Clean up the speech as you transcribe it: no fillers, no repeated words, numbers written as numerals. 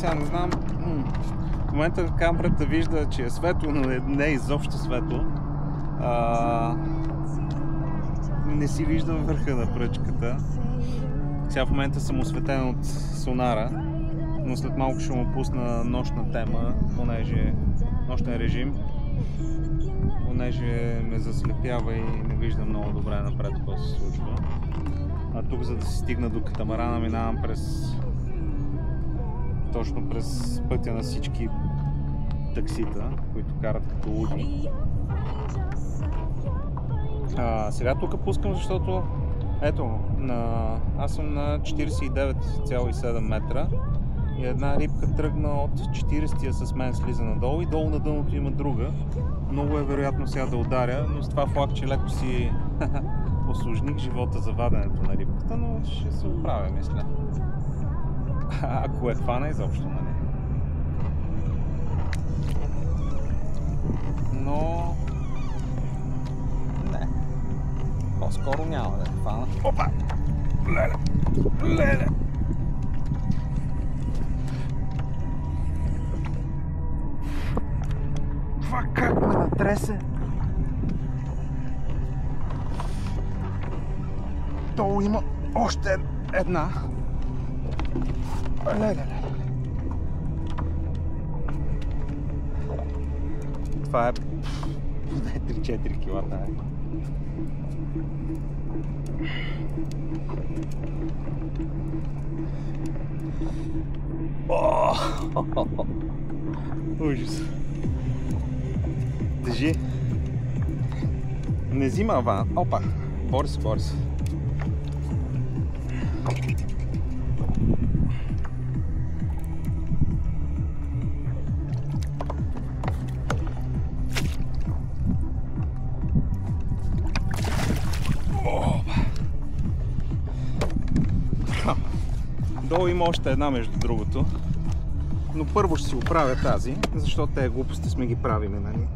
сега не знам. В момента камерата вижда, че е светло, но не е изобщо светло. Не си виждам върха на пръчката. Сега в момента съм осветен от сонара, но след малко ще му пусна нощна тема, понеже нощен режим, понеже ме заслепява и не виждам много добре напред какво се случва. А тук, за да си стигна до катамарана, минавам точно през пътя на всички таксита, които карат като луди. Сега тук пускам, защото ето, аз съм на 49,7 метра и една рибка тръгна от 40-тия с мен слиза надолу и долу на дъното има друга. Много е вероятно сега да ударя, но с това флагче леко си осложних живота за ваденето на рибката, но ще се оправя, мисля. Ако е хвана изобщо, нали? Но... не. По-скоро няма да е хвана. Опа! Леле! Леле! Това как ме натресе? Долу има още една. Леле! Това е 3-4 кила тая. Ужас. Държи. Не взима аван. Опа. Бори се. Долу има още една, между другото. Но първо ще си оправя тази, защото тези глупости сме ги правили, нали?